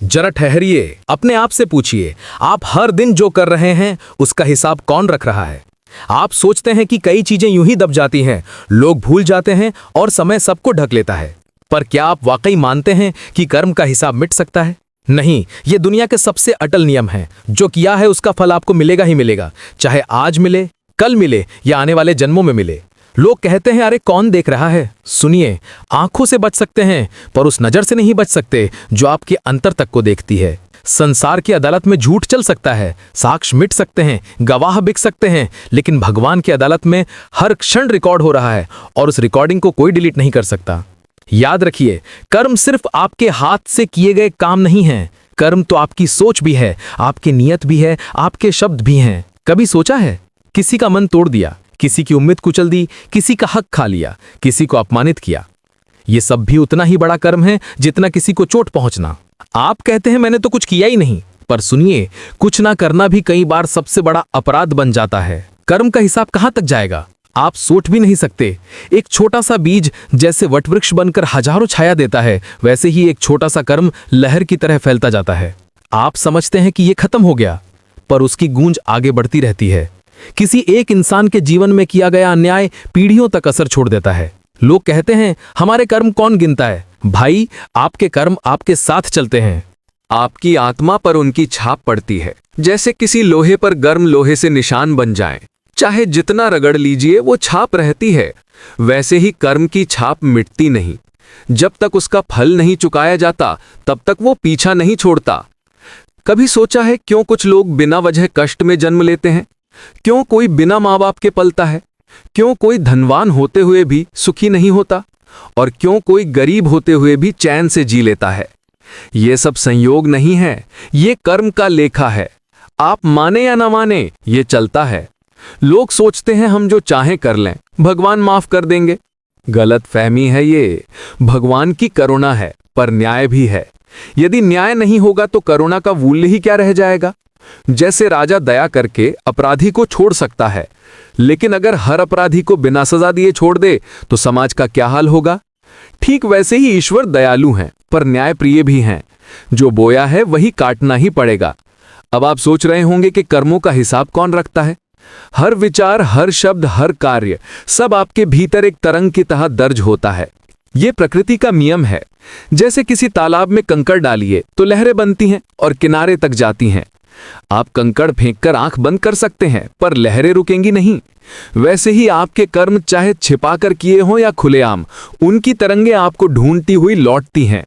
जरा ठहरिए, अपने आप से पूछिए, आप हर दिन जो कर रहे हैं उसका हिसाब कौन रख रहा है? आप सोचते हैं कि कई चीजें यूं ही दब जाती हैं, लोग भूल जाते हैं और समय सबको ढक लेता है। पर क्या आप वाकई मानते हैं कि कर्म का हिसाब मिट सकता है? नहीं, ये दुनिया के सबसे अटल नियम है। जो किया है उसका फल आपको मिलेगा ही मिलेगा, चाहे आज मिले, कल मिले या आने वाले जन्मों में मिले। लोग कहते हैं अरे कौन देख रहा है? सुनिए, आंखों से बच सकते हैं पर उस नजर से नहीं बच सकते जो आपके अंतर तक को देखती है। संसार की अदालत में झूठ चल सकता है, साक्ष्य मिट सकते हैं, गवाह बिक सकते हैं, लेकिन भगवान की अदालत में हर क्षण रिकॉर्ड हो रहा है और उस रिकॉर्डिंग को कोई डिलीट नहीं कर सकता। याद रखिए, कर्म सिर्फ आपके हाथ से किए गए काम नहीं है। कर्म तो आपकी सोच भी है, आपकी नीयत भी है, आपके शब्द भी हैं। कभी सोचा है, किसी का मन तोड़ दिया, किसी की उम्मीद कुचल दी, किसी का हक खा लिया, किसी को अपमानित किया। ये सब भी उतना ही बड़ा कर्म है जितना किसी को चोट पहुंचना। आप कहते हैं मैंने तो कुछ किया ही नहीं, पर सुनिए, कुछ ना करना भी कई बार सबसे बड़ा अपराध बन जाता है। कर्म का हिसाब कहां तक जाएगा, आप सोच भी नहीं सकते। एक छोटा सा बीज जैसे वटवृक्ष बनकर हजारों छाया देता है, वैसे ही एक छोटा सा कर्म लहर की तरह फैलता जाता है। आप समझते हैं कि यह खत्म हो गया, पर उसकी गूंज आगे बढ़ती रहती है। किसी एक इंसान के जीवन में किया गया अन्याय पीढ़ियों तक असर छोड़ देता है। लोग कहते हैं हमारे कर्म कौन गिनता है? भाई, आपके कर्म आपके साथ चलते हैं। आपकी आत्मा पर उनकी छाप पड़ती है, जैसे किसी लोहे पर गर्म लोहे से निशान बन जाएं। चाहे जितना रगड़ लीजिए वो छाप रहती है। वैसे ही कर्म की छाप मिटती नहीं। जब तक उसका फल नहीं चुकाया जाता तब तक वो पीछा नहीं छोड़ता। कभी सोचा है क्यों कुछ लोग बिना वजह कष्ट में जन्म लेते हैं? क्यों कोई बिना माँ बाप के पलता है? क्यों कोई धनवान होते हुए भी सुखी नहीं होता? और क्यों कोई गरीब होते हुए भी चैन से जी लेता है? ये सब संयोग नहीं है, ये कर्म का लेखा है। आप माने या ना माने, ये चलता है। लोग सोचते हैं हम जो चाहें कर लें, भगवान माफ कर देंगे। गलत फहमी है ये। भगवान की करुणा है, पर न्याय भी है। यदि न्याय नहीं होगा तो करुणा का मूल्य ही क्या रह जाएगा? जैसे राजा दया करके अपराधी को छोड़ सकता है, लेकिन अगर हर अपराधी को बिना सजा दिए छोड़ दे तो समाज का क्या हाल होगा? ठीक वैसे ही ईश्वर दयालु हैं, पर न्यायप्रिय भी हैं। जो बोया है वही काटना ही पड़ेगा। अब आप सोच रहे होंगे कि कर्मों का हिसाब कौन रखता है? हर विचार, हर शब्द, हर कार्य, सब आपके भीतर एक तरंग की तरह दर्ज होता है। ये प्रकृति का नियम है। जैसे किसी तालाब में कंकड़ डालिए तो लहरें बनती हैं और किनारे तक जाती हैं। आप कंकड़ फेंककर आंख बंद कर सकते हैं, पर लहरें रुकेंगी नहीं। वैसे ही आपके कर्म चाहे छिपाकर किए हों या खुलेआम, उनकी तरंगें आपको ढूंढती हुई लौटती हैं।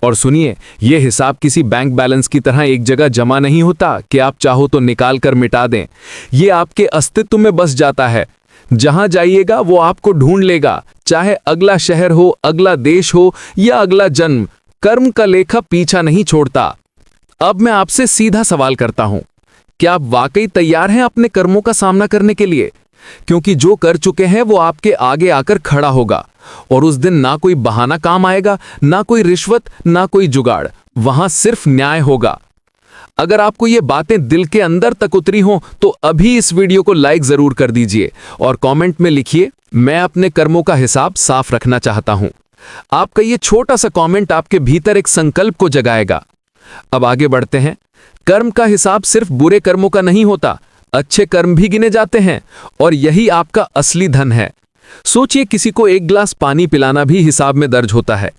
और सुनिए, यह हिसाब किसी बैंक बैलेंस की तरह एक जगह जमा नहीं होता कि आप चाहो तो निकाल कर मिटा दें। ये आपके अस्तित्व में बस जाता है। जहां जाइएगा वो आपको ढूंढ लेगा, चाहे अगला शहर हो, अगला देश हो या अगला जन्म। कर्म का लेखा पीछा नहीं छोड़ता। अब मैं आपसे सीधा सवाल करता हूं, क्या आप वाकई तैयार हैं अपने कर्मों का सामना करने के लिए? क्योंकि जो कर चुके हैं वो आपके आगे आकर खड़ा होगा, और उस दिन ना कोई बहाना काम आएगा, ना कोई रिश्वत, ना कोई जुगाड़। वहां सिर्फ न्याय होगा। अगर आपको ये बातें दिल के अंदर तक उतरी हों तो अभी इस वीडियो को लाइक जरूर कर दीजिए और कमेंट में लिखिए, मैं अपने कर्मों का हिसाब साफ रखना चाहता हूं। आपका ये छोटा सा कमेंट आपके भीतर एक संकल्प को जगाएगा। अब आगे बढ़ते हैं। कर्म का हिसाब सिर्फ बुरे कर्मों का नहीं होता, अच्छे कर्म भी गिने जाते हैं, और यही आपका असली धन है। सोचिए, किसी को एक गिलास पानी पिलाना भी हिसाब में दर्ज होता है।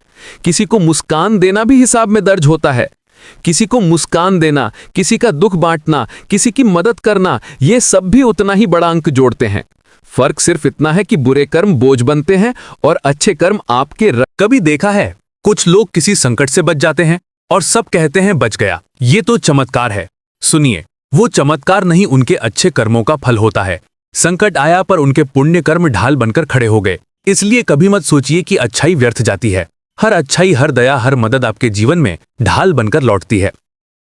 किसी को मुस्कान देना भी हिसाब में दर्ज होता है। किसी को मुस्कान देना, किसी का दुख बांटना, किसी की मदद करना, ये सब भी उतना ही बड़ा अंक जोड़ते हैं। फर्क सिर्फ इतना है कि बुरे कर्म बोझ बनते हैं और अच्छे कर्म आपके कभी देखा है, कुछ लोग किसी संकट से बच जाते हैं और सब कहते हैं बच गया, ये तो चमत्कार है। सुनिए, वो चमत्कार नहीं, उनके अच्छे कर्मों का फल होता है। संकट आया पर उनके पुण्य कर्म ढाल बनकर खड़े हो गए। इसलिए कभी मत सोचिए कि अच्छाई व्यर्थ जाती है। हर अच्छाई, हर दया, हर मदद आपके जीवन में ढाल बनकर लौटती है।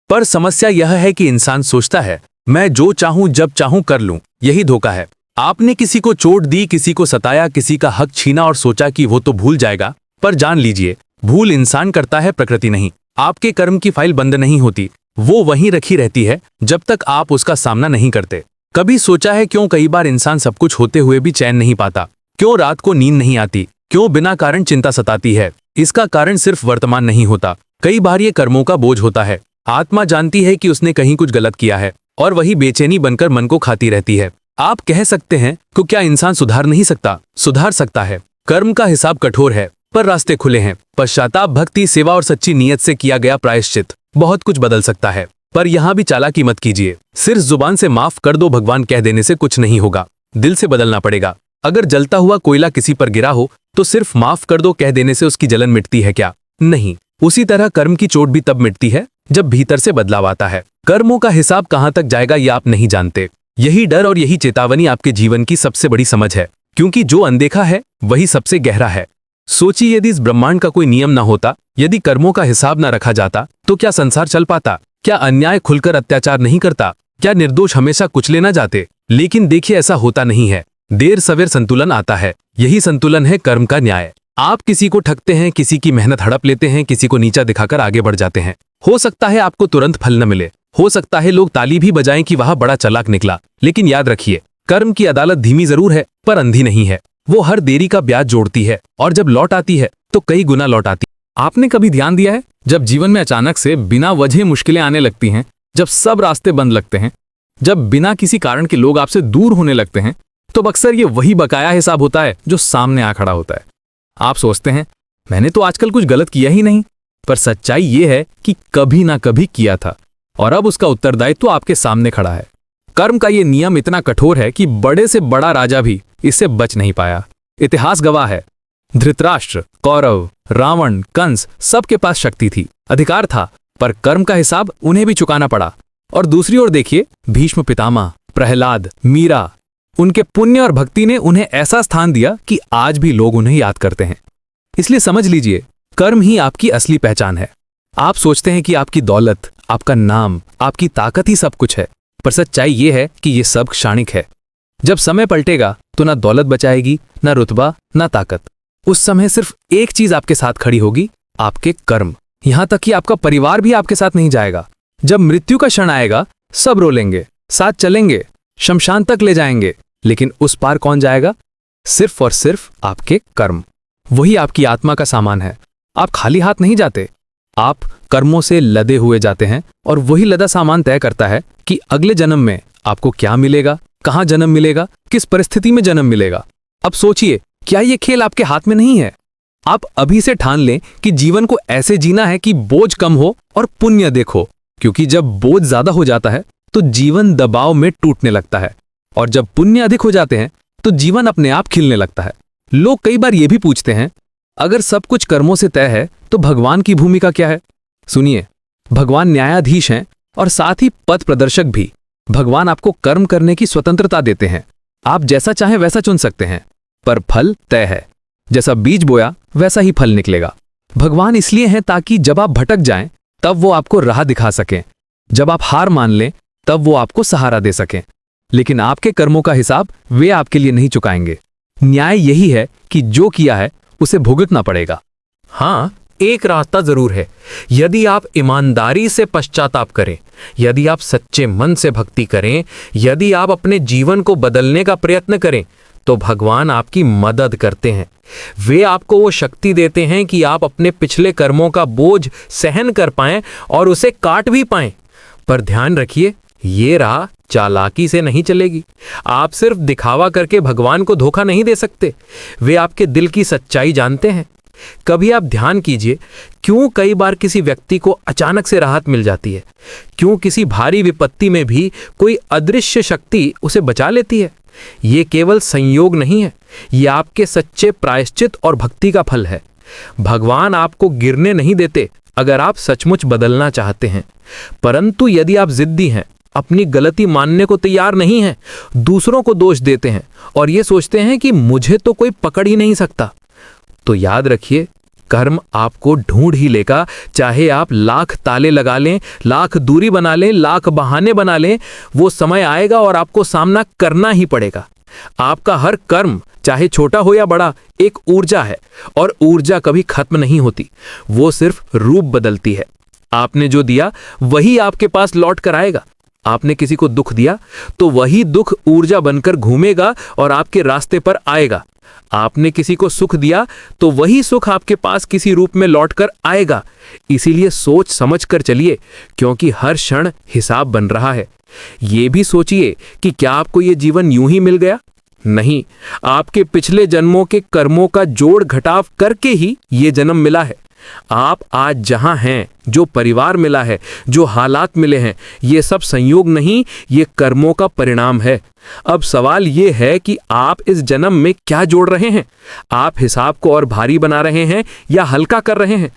पर समस्या यह है कि इंसान सोचता है मैं जो चाहूं जब चाहूं कर लूं। यही धोखा है। आपने किसी को चोट दी, किसी को सताया, किसी का हक छीना और सोचा कि वो तो भूल जाएगा। पर जान लीजिए, भूल इंसान करता है, प्रकृति नहीं। आपके कर्म की फाइल बंद नहीं होती, वो वहीं रखी रहती है जब तक आप उसका सामना नहीं करते। कभी सोचा है क्यों कई बार इंसान सब कुछ होते हुए भी चैन नहीं पाता? क्यों रात को नींद नहीं आती? क्यों बिना कारण चिंता सताती है? इसका कारण सिर्फ वर्तमान नहीं होता, कई बार ये कर्मों का बोझ होता है। आत्मा जानती है कि उसने कहीं कुछ गलत किया है और वही बेचैनी बनकर मन को खाती रहती है। आप कह सकते हैं कि क्या इंसान सुधार नहीं सकता? सुधार सकता है। कर्म का हिसाब कठोर है पर रास्ते खुले हैं। पश्चाताप, भक्ति, सेवा और सच्ची नीयत से किया गया प्रायश्चित बहुत कुछ बदल सकता है। पर यहाँ भी चालाकी मत कीजिए। सिर्फ जुबान से माफ कर दो भगवान कह देने से कुछ नहीं होगा, दिल से बदलना पड़ेगा। अगर जलता हुआ कोयला किसी पर गिरा हो तो सिर्फ माफ कर दो कह देने से उसकी जलन मिटती है क्या? नहीं। उसी तरह कर्म की चोट भी तब मिटती है जब भीतर से बदलाव आता है। कर्मों का हिसाब कहाँ तक जाएगा ये आप नहीं जानते। यही डर और यही चेतावनी आपके जीवन की सबसे बड़ी समझ है, क्योंकि जो अनदेखा है वही सबसे गहरा है। सोचिए, यदि इस ब्रह्मांड का कोई नियम ना होता, यदि कर्मों का हिसाब ना रखा जाता, तो क्या संसार चल पाता? क्या अन्याय खुलकर अत्याचार नहीं करता? क्या निर्दोष हमेशा कुचले ना जाते? लेकिन देखिए, ऐसा होता नहीं है। देर सवेर संतुलन आता है। यही संतुलन है कर्म का न्याय। आप किसी को ठगते हैं, किसी की मेहनत हड़प लेते हैं, किसी को नीचा दिखाकर आगे बढ़ जाते हैं। हो सकता है आपको तुरंत फल न मिले, हो सकता है लोग ताली भी बजाएं कि वह बड़ा चालाक निकला, लेकिन याद रखिए, कर्म की अदालत धीमी जरूर है पर अंधी नहीं है। वो हर देरी का ब्याज जोड़ती है और जब लौट आती है तो कई गुना लौट आती है। आपने कभी ध्यान दिया है, जब जीवन में अचानक से बिना वजह मुश्किलें आने लगती हैं, जब सब रास्ते बंद लगते हैं, जब बिना किसी कारण के लोग आपसे दूर होने लगते हैं, तो अक्सर ये वही बकाया हिसाब होता है जो सामने आ खड़ा होता है। आप सोचते हैं मैंने तो आजकल कुछ गलत किया ही नहीं, पर सच्चाई ये है कि कभी ना कभी किया था और अब उसका उत्तरदायित्व तो आपके सामने खड़ा है। कर्म का ये नियम इतना कठोर है कि बड़े से बड़ा राजा भी इससे बच नहीं पाया। इतिहास गवाह है, धृतराष्ट्र, कौरव, रावण, कंस, सबके पास शक्ति थी, अधिकार था, पर कर्म का हिसाब उन्हें भी चुकाना पड़ा। और दूसरी ओर देखिए, भीष्म पितामह, प्रहलाद, मीरा, उनके पुण्य और भक्ति ने उन्हें ऐसा स्थान दिया कि आज भी लोग उन्हें याद करते हैं। इसलिए समझ लीजिए, कर्म ही आपकी असली पहचान है। आप सोचते हैं कि आपकी दौलत, आपका नाम, आपकी ताकत ही सब कुछ है, पर सच्चाई ये है कि ये सब क्षणिक है। जब समय पलटेगा तो ना दौलत बचाएगी, ना रुतबा, ना ताकत। उस समय सिर्फ एक चीज आपके साथ खड़ी होगी, आपके कर्म। यहां तक कि आपका परिवार भी आपके साथ नहीं जाएगा। जब मृत्यु का क्षण आएगा, सब रो लेंगे, साथ चलेंगे, शमशान तक ले जाएंगे, लेकिन उस पार कौन जाएगा? सिर्फ और सिर्फ आपके कर्म। वही आपकी आत्मा का सामान है। आप खाली हाथ नहीं जाते, आप कर्मों से लदे हुए जाते हैं, और वही लदा सामान तय करता है कि अगले जन्म में आपको क्या मिलेगा, कहां जन्म मिलेगा, किस परिस्थिति में जन्म मिलेगा। अब सोचिए, क्या ये खेल आपके हाथ में नहीं है? आप अभी से ठान लें कि जीवन को ऐसे जीना है कि बोझ कम हो और पुण्य देखो, क्योंकि जब बोझ ज्यादा हो जाता है तो जीवन दबाव में टूटने लगता है, और जब पुण्य अधिक हो जाते हैं तो जीवन अपने आप खिलने लगता है। लोग कई बार ये भी पूछते हैं, अगर सब कुछ कर्मों से तय है तो भगवान की भूमिका क्या है? सुनिए, भगवान न्यायाधीश हैं और साथ ही पथ प्रदर्शक भी। भगवान आपको कर्म करने की स्वतंत्रता देते हैं। आप जैसा चाहें वैसा चुन सकते हैं, पर फल तय है। जैसा बीज बोया वैसा ही फल निकलेगा। भगवान इसलिए हैं ताकि जब आप भटक जाएं तब वो आपको राह दिखा सकें, जब आप हार मान लें तब वो आपको सहारा दे सकें। लेकिन आपके कर्मों का हिसाब वे आपके लिए नहीं चुकाएंगे। न्याय यही है कि जो किया है उसे भुगतना पड़ेगा। हाँ, एक रास्ता जरूर है। यदि आप ईमानदारी से पश्चाताप करें, यदि आप सच्चे मन से भक्ति करें, यदि आप अपने जीवन को बदलने का प्रयत्न करें, तो भगवान आपकी मदद करते हैं। वे आपको वो शक्ति देते हैं कि आप अपने पिछले कर्मों का बोझ सहन कर पाएं और उसे काट भी पाएं। पर ध्यान रखिए, ये राह चालाकी से नहीं चलेगी। आप सिर्फ दिखावा करके भगवान को धोखा नहीं दे सकते। वे आपके दिल की सच्चाई जानते हैं। कभी आप ध्यान कीजिए, क्यों कई बार किसी व्यक्ति को अचानक से राहत मिल जाती है? क्यों किसी भारी विपत्ति में भी कोई अदृश्य शक्ति उसे बचा लेती है? ये केवल संयोग नहीं है, ये आपके सच्चे प्रायश्चित और भक्ति का फल है। भगवान आपको गिरने नहीं देते अगर आप सचमुच बदलना चाहते हैं, परंतु यदि आप जिद्दी हैं, अपनी गलती मानने को तैयार नहीं हैं, दूसरों को दोष देते हैं और ये सोचते हैं कि मुझे तो कोई पकड़ ही नहीं सकता, तो याद रखिए, कर्म आपको ढूंढ ही लेगा। चाहे आप लाख ताले लगा लें, लाख दूरी बना लें, लाख बहाने बना लें, वो समय आएगा और आपको सामना करना ही पड़ेगा। आपका हर कर्म, चाहे छोटा हो या बड़ा, एक ऊर्जा है और ऊर्जा कभी खत्म नहीं होती। वो सिर्फ रूप बदलती है। आपने जो दिया वही आपके पास लौट कर आएगा। आपने किसी को दुख दिया तो वही दुख ऊर्जा बनकर घूमेगा और आपके रास्ते पर आएगा। आपने किसी को सुख दिया तो वही सुख आपके पास किसी रूप में लौटकर आएगा। इसीलिए सोच समझ कर चलिए, क्योंकि हर क्षण हिसाब बन रहा है। ये भी सोचिए कि क्या आपको ये जीवन यूं ही मिल गया? नहीं, आपके पिछले जन्मों के कर्मों का जोड़ घटाव करके ही ये जन्म मिला है। आप आज जहां हैं, जो परिवार मिला है, जो हालात मिले हैं, ये सब संयोग नहीं, ये कर्मों का परिणाम है। अब सवाल ये है कि आप इस जन्म में क्या जोड़ रहे हैं? आप हिसाब को और भारी बना रहे हैं या हल्का कर रहे हैं?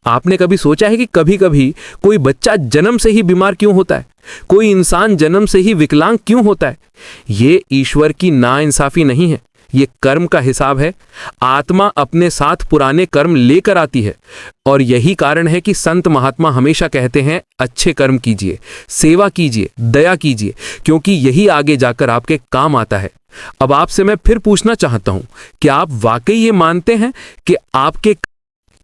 आपने कभी सोचा है कि कभी कभी कोई बच्चा जन्म से ही बीमार क्यों होता है? कोई इंसान जन्म से ही विकलांग क्यों होता है? ये ईश्वर की नाइंसाफी नहीं है, ये कर्म का हिसाब है। आत्मा अपने साथ पुराने कर्म लेकर आती है, और यही कारण है कि संत महात्मा हमेशा कहते हैं अच्छे कर्म कीजिए, सेवा कीजिए, दया कीजिए, क्योंकि यही आगे जाकर आपके काम आता है। अब आपसे मैं फिर पूछना चाहता हूं, क्या आप वाकई ये मानते हैं कि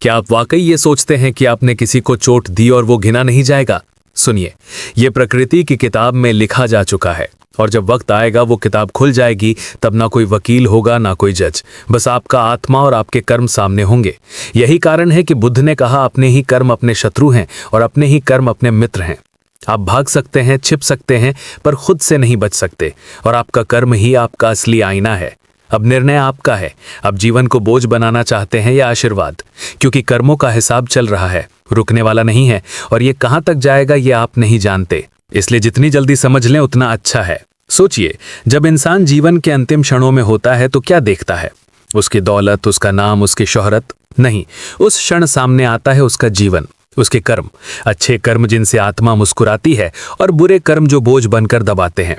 क्या आप वाकई ये सोचते हैं कि आपने किसी को चोट दी और वो गिना नहीं जाएगा? सुनिए, ये प्रकृति की किताब में लिखा जा चुका है, और जब वक्त आएगा वो किताब खुल जाएगी, तब ना कोई वकील होगा ना कोई जज, बस आपका आत्मा और आपके कर्म सामने होंगे। यही कारण है कि बुद्ध ने कहा अपने ही कर्म अपने शत्रु हैं और अपने ही कर्म अपने मित्र हैं। आप भाग सकते हैं, छिप सकते हैं, पर खुद से नहीं बच सकते, और आपका कर्म ही आपका असली आईना है। अब निर्णय आपका है, अब जीवन को बोझ बनाना चाहते हैं या आशीर्वाद, क्योंकि कर्मों का हिसाब चल रहा है, रुकने वाला नहीं है, और ये कहाँ तक जाएगा ये आप नहीं जानते। इसलिए जितनी जल्दी समझ लें उतना अच्छा है। सोचिए, जब इंसान जीवन के अंतिम क्षणों में होता है तो क्या देखता है? उसकी दौलत, उसका नाम, उसकी शोहरत? नहीं, उस क्षण सामने आता है उसका जीवन, उसके कर्म, अच्छे कर्म जिनसे आत्मा मुस्कुराती है, और बुरे कर्म जो बोझ बनकर दबाते हैं।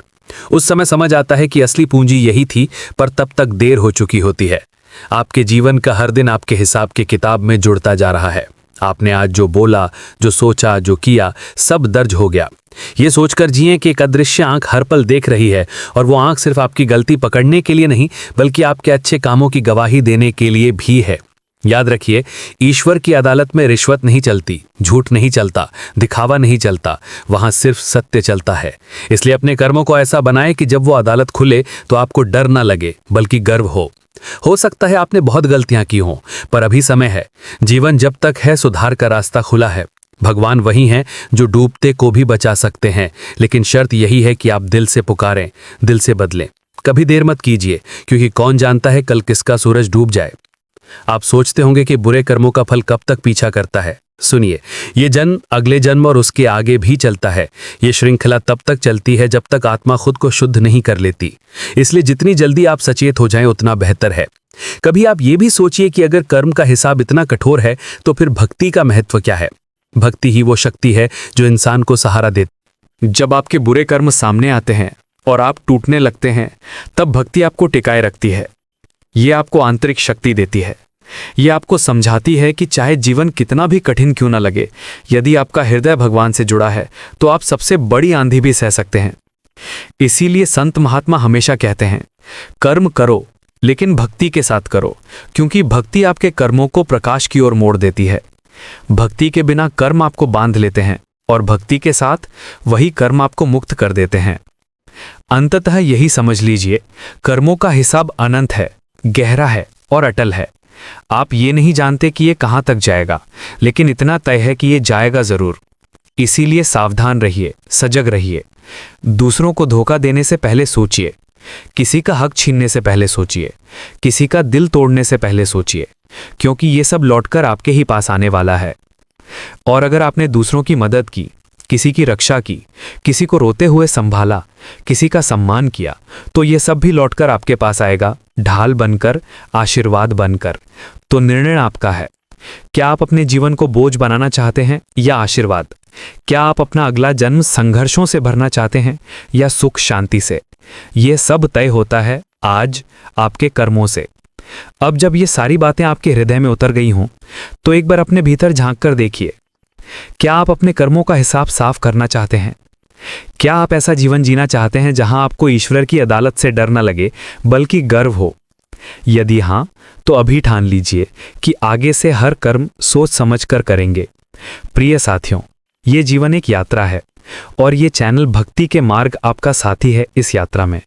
उस समय समझ आता है कि असली पूंजी यही थी, पर तब तक देर हो चुकी होती है। आपके जीवन का हर दिन आपके हिसाब की किताब में जुड़ता जा रहा है। आपने आज जो बोला, जो सोचा, जो किया, सब दर्ज हो गया। ये सोचकर जिए कि एक अदृश्य आंख हर पल देख रही है, और वो आंख सिर्फ आपकी गलती पकड़ने के लिए नहीं, बल्कि आपके अच्छे कामों की गवाही देने के लिए भी है। याद रखिए, ईश्वर की अदालत में रिश्वत नहीं चलती, झूठ नहीं चलता, दिखावा नहीं चलता, वहां सिर्फ सत्य चलता है। इसलिए अपने कर्मों को ऐसा बनाएं कि जब वो अदालत खुले तो आपको डर ना लगे, बल्कि गर्व हो सकता है आपने बहुत गलतियां की हों, पर अभी समय है। जीवन जब तक है, सुधार का रास्ता खुला है। भगवान वही हैं जो डूबते को भी बचा सकते हैं, लेकिन शर्त यही है कि आप दिल से पुकारें, दिल से बदलें। कभी देर मत कीजिए, क्योंकि कौन जानता है कल किसका सूरज डूब जाए। आप सोचते होंगे कि बुरे कर्मों का फल कब तक पीछा करता है। सुनिए, ये जन्म, अगले जन्म और उसके आगे भी चलता है। ये श्रृंखला तब तक चलती है जब तक आत्मा खुद को शुद्ध नहीं कर लेती। इसलिए जितनी जल्दी आप सचेत हो जाएं उतना बेहतर है। कभी आप ये भी सोचिए कि अगर कर्म का हिसाब इतना कठोर है तो फिर भक्ति का महत्व क्या है? भक्ति ही वो शक्ति है जो इंसान को सहारा देती। जब आपके बुरे कर्म सामने आते हैं और आप टूटने लगते हैं, तब भक्ति आपको टिकाए रखती है। ये आपको आंतरिक शक्ति देती है। ये आपको समझाती है कि चाहे जीवन कितना भी कठिन क्यों ना लगे, यदि आपका हृदय भगवान से जुड़ा है तो आप सबसे बड़ी आंधी भी सह सकते हैं। इसीलिए संत महात्मा हमेशा कहते हैं, कर्म करो लेकिन भक्ति के साथ करो, क्योंकि भक्ति आपके कर्मों को प्रकाश की ओर मोड़ देती है। भक्ति के बिना कर्म आपको बांध लेते हैं, और भक्ति के साथ वही कर्म आपको मुक्त कर देते हैं। अंततः यही समझ लीजिए, कर्मों का हिसाब अनंत है, गहरा है और अटल है। आप ये नहीं जानते कि ये कहाँ तक जाएगा, लेकिन इतना तय है कि ये जाएगा जरूर। इसीलिए सावधान रहिए, सजग रहिए। दूसरों को धोखा देने से पहले सोचिए, किसी का हक छीनने से पहले सोचिए, किसी का दिल तोड़ने से पहले सोचिए, क्योंकि ये सब लौटकर आपके ही पास आने वाला है। और अगर आपने दूसरों की मदद की, किसी की रक्षा की, किसी को रोते हुए संभाला, किसी का सम्मान किया, तो ये सब भी लौटकर आपके पास आएगा, ढाल बनकर, आशीर्वाद बनकर। तो निर्णय आपका है। क्या आप अपने जीवन को बोझ बनाना चाहते हैं या आशीर्वाद? क्या आप अपना अगला जन्म संघर्षों से भरना चाहते हैं या सुख शांति से? यह सब तय होता है आज आपके कर्मों से। अब जब ये सारी बातें आपके हृदय में उतर गई हों, तो एक बार अपने भीतर झांक कर देखिए। क्या आप अपने कर्मों का हिसाब साफ करना चाहते हैं? क्या आप ऐसा जीवन जीना चाहते हैं जहां आपको ईश्वर की अदालत से डर न लगे, बल्कि गर्व हो? यदि हां, तो अभी ठान लीजिए कि आगे से हर कर्म सोच समझ कर करेंगे। प्रिय साथियों, ये जीवन एक यात्रा है, और ये चैनल भक्ति के मार्ग आपका साथी है इस यात्रा में।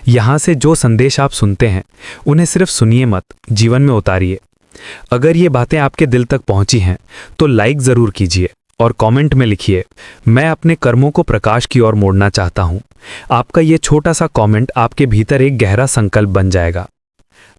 यहाँ से जो संदेश आप सुनते हैं उन्हें सिर्फ सुनिए मत, जीवन में उतारिए। अगर ये बातें आपके दिल तक पहुंची हैं तो लाइक ज़रूर कीजिए और कमेंट में लिखिए, मैं अपने कर्मों को प्रकाश की ओर मोड़ना चाहता हूँ। आपका ये छोटा सा कमेंट आपके भीतर एक गहरा संकल्प बन जाएगा।